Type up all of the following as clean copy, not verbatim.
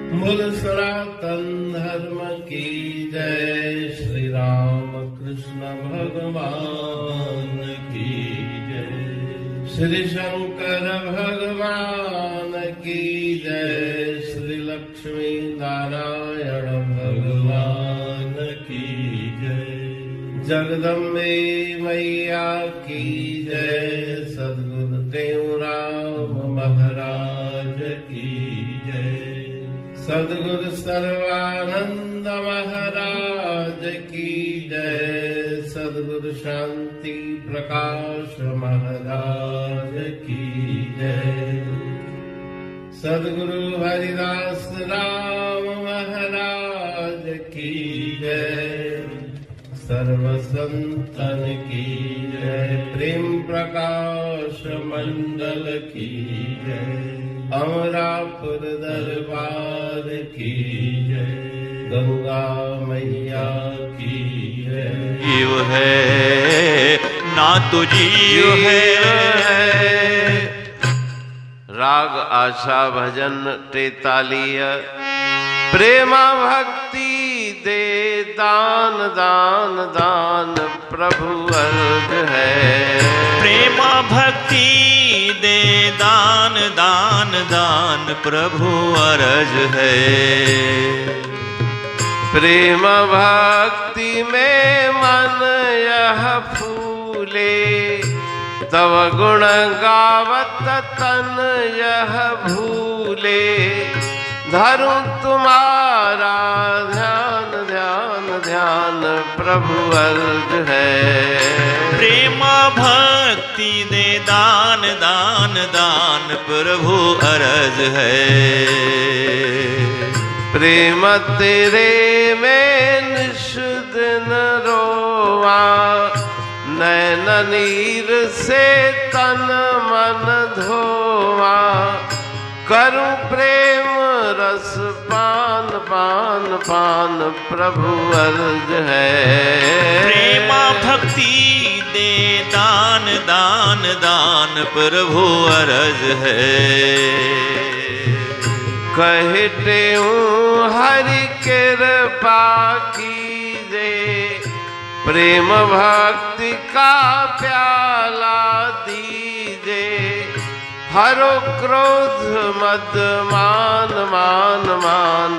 बोल सनातन धर्म की जय, श्री राम कृष्ण भगवान की जय, श्री शंकर भगवान की जय, श्री लक्ष्मी नारायण भगवान की जय, जगदम्बे मैया की जय, सद्गुरुदेव राम महाराज की जय, सद्गुरु सर्वानंद महाराज की जय, सद्गुरु शांति प्रकाश महाराज की जय, सद्गुरु हरिदास राम महाराज की जय, सर्व संतन की जय, प्रेम प्रकाश मंडल की जय, अमरापुर दरबार की जय, गंगा मैया की जय। जीव है ना तो जीव है। राग आशा भजन 43। प्रेमा भक्ति दे दान दान दान प्रभु अर्ज है। प्रेमा भक्ति दे दान दान दान प्रभु अरज है। प्रेम भक्ति में मन यह फूले, तव गुण गावत तन यह भूले, धरूं तुम्हारा ध्यान ध्यान ध्यान प्रभु अर्ज है। प्रेम भक्ति दे दान दान दान प्रभु अरज है। प्रेम तेरे में निश दिन रोवा, नैन नीर से तन मन धोवा, करूं प्रेम रस पान पान पान प्रभु अर्ज है। प्रेम भक्ति दे दान दान दान प्रभु अरज है। कहते हूँ हरि कृपा कीजे, प्रेम भक्ति का प्याला दीजे, हरो क्रोध मद मान मान मान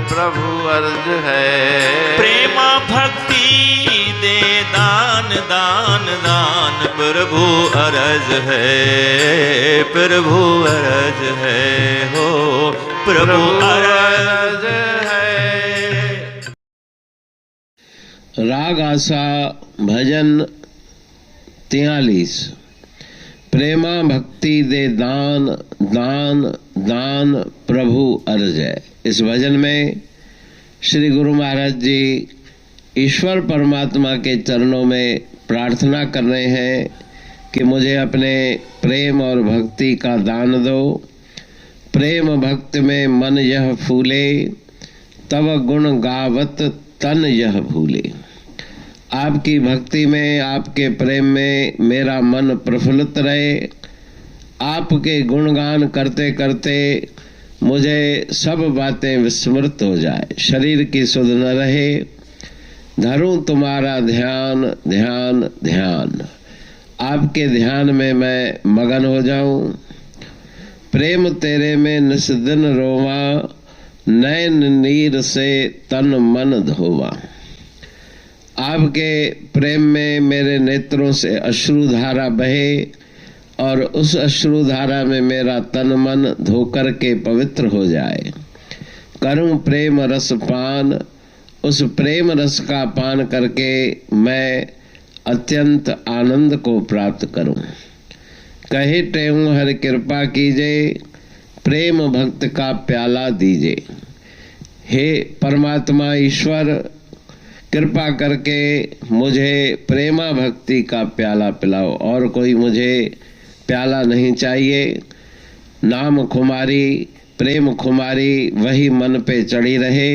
प्रभु अर्ज है। प्रेम भक्ति दे दान दान दान प्रभु अरज है। प्रभु अरज है हो प्रभु अरज है। राग आशा भजन 43। प्रेमा भक्ति दे दान दान दान प्रभु अर्ज है। इस भजन में श्री गुरु महाराज जी ईश्वर परमात्मा के चरणों में प्रार्थना कर रहे हैं कि मुझे अपने प्रेम और भक्ति का दान दो। प्रेम भक्ति में मन यह फूले, तब गुण गावत तन यह भूले। आपकी भक्ति में, आपके प्रेम में मेरा मन प्रफुल्लित रहे। आपके गुणगान करते करते मुझे सब बातें विस्मृत हो जाए, शरीर की सुध न रहे। धरूं तुम्हारा ध्यान ध्यान ध्यान, आपके ध्यान में मैं मगन हो जाऊं। प्रेम तेरे में निस्दिन रोवा, नैन नीर से तन मन धोवा। आपके प्रेम में मेरे नेत्रों से अश्रुधारा बहे और उस अश्रुधारा में मेरा तन मन धोकर के पवित्र हो जाए। करूं प्रेम रस पान, उस प्रेम रस का पान करके मैं अत्यंत आनंद को प्राप्त करूं। कहे टेहूं हर कृपा कीजे, प्रेम भक्त का प्याला दीजे। हे परमात्मा ईश्वर, कृपा करके मुझे प्रेमा भक्ति का प्याला पिलाओ। और कोई मुझे प्याला नहीं चाहिए। नाम खुमारी, प्रेम खुमारी वही मन पे चढ़ी रहे।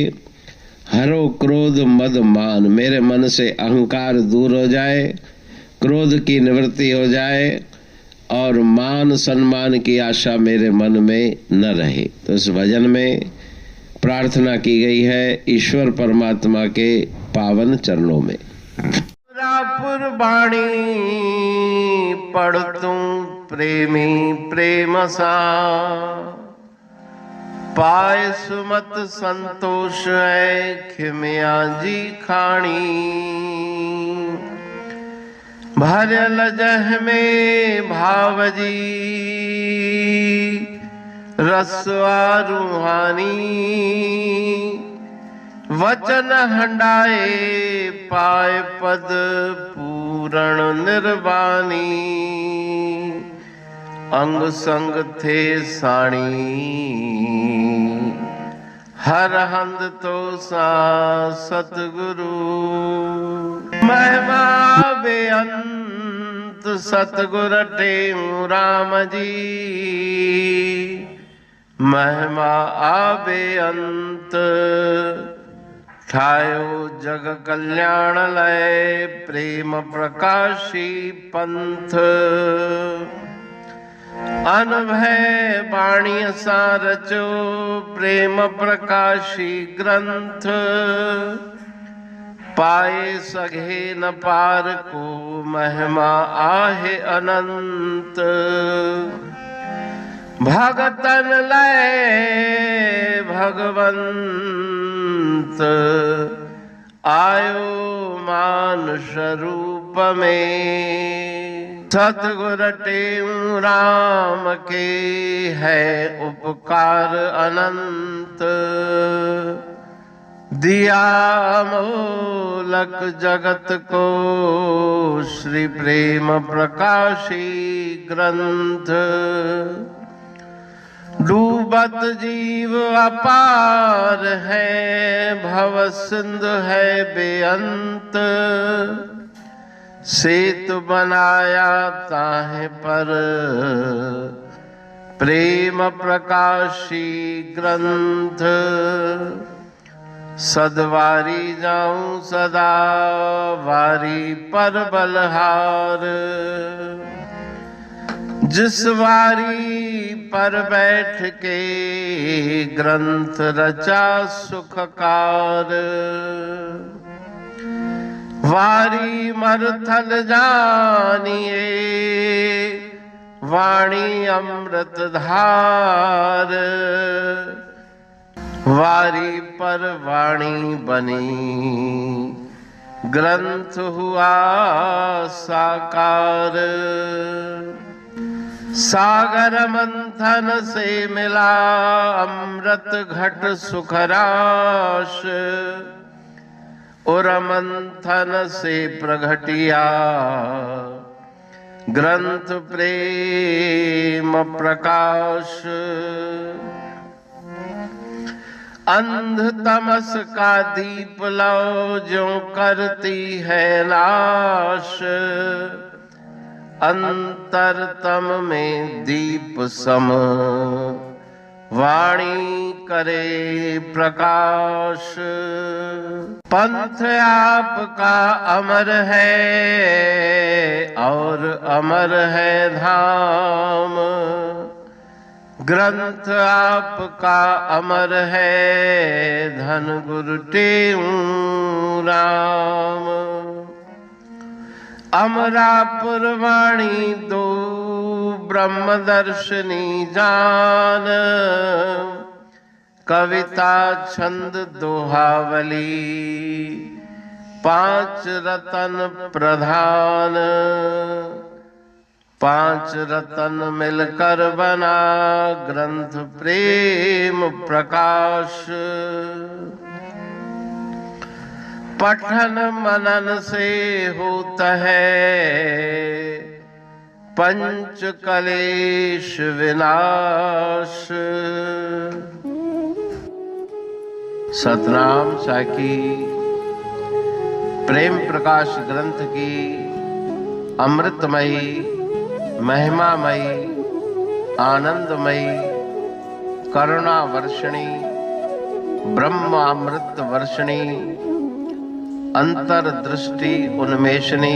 हरो क्रोध मद मान, मेरे मन से अहंकार दूर हो जाए, क्रोध की निवृत्ति हो जाए और मान सम्मान की आशा मेरे मन में न रहे। तो इस भजन में प्रार्थना की गई है ईश्वर परमात्मा के पावन चरणों में। पुरबाणी पढ़ तू प्रेमी प्रेम सा, पाए सुमत संतोष है खिमिया जी खाणी। भरल जह में भावजी रसवा रूहानी, वचन हंडाए पाए पद पूरण निर्वाणी। अंग संग थे साणी हर हंद तो सा सतगुरु। महिमा बेअंत सतगुर टेऊ राम जी, महिमा आबे अंत ठायो जग कल्याण लय। प्रेम प्रकाशी पंथ अनभय बाणी सा रचो, प्रेम प्रकाशी ग्रंथ। पाए सघे न पार को महिमा आहे अनंत। भगतन लय भगवंत, आयो मानुष रूप में। सतगुर टेऊ राम के है उपकार अनंत। दिया मोलक जगत को श्री प्रेम प्रकाशी ग्रंथ। डूबत जीव अपार है, भव सिंधु है बेअंत। सेतु बनाया ताहे पर प्रेम प्रकाशी ग्रंथ। सदवारी जाऊं सदा वारी पर बलहार। जिस वारी पर बैठ के ग्रंथ रचा सुखकार। वारी मरथल जानिए वाणी अमृत धार। वारी पर वाणी बनी ग्रंथ हुआ साकार। सागर मंथन से मिला अमृत घट सुखराश। और मंथन से प्रगटिया ग्रंथ प्रेम प्रकाश। अंध तमस का दीप लो जो करती है नाश। अंतरतम में दीप सम वाणी करे प्रकाश। पंथ आपका अमर है और अमर है धाम। ग्रंथ आपका अमर है धन गुरु टेऊ राम। अमरापुर वाणी दो ब्रह्मदर्शनी जान। कविता छंद दोहावली पांच रतन प्रधान। पांच रतन मिलकर बना ग्रंथ प्रेम प्रकाश। पठन मनन से होता है पंच कलेश विनाश। सतनाम साकी प्रेम प्रकाश ग्रंथ की अमृतमयी महिमामयी आनंदमयी करुणा वर्षिणी ब्रह्मामृत वर्षिणी अंतर्दृष्टि उन्मेषणी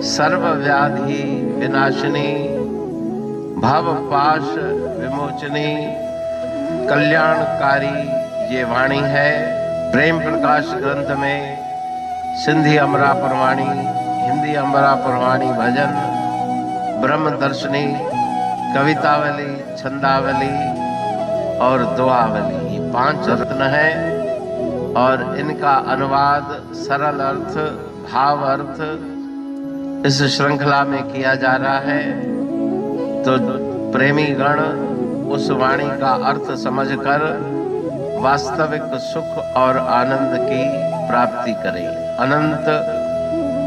सर्वव्याधि विनाशिनी भव पाश विमोचनी कल्याणकारी ये वाणी है। प्रेम प्रकाश ग्रंथ में सिंधी अमरा पुरवाणी, हिंदी अमरा पुरवाणी भजन, ब्रह्म दर्शनी, कवितावली, छंदावली और दुआवली, ये 5 रत्न है और इनका अनुवाद सरल अर्थ, भाव अर्थ इस श्रृंखला में किया जा रहा है। तो प्रेमी गण उस वाणी का अर्थ समझकर वास्तविक सुख और आनंद की प्राप्ति करें। अनंत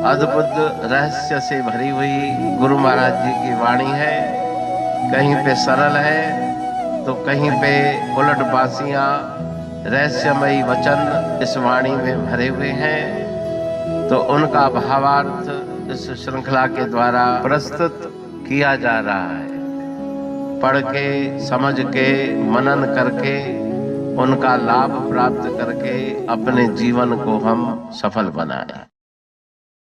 अद्भुत रहस्य से भरी हुई गुरु महाराज जी की वाणी है। कहीं पे सरल है तो कहीं पे उलट बासियां, रहस्यमयी वचन इस वाणी में भरे हुए हैं। तो उनका भावार्थ इस श्रृंखला के द्वारा प्रस्तुत किया जा रहा है। पढ़ के, समझ के, मनन करके, उनका लाभ प्राप्त करके अपने जीवन को हम सफल बनाएं।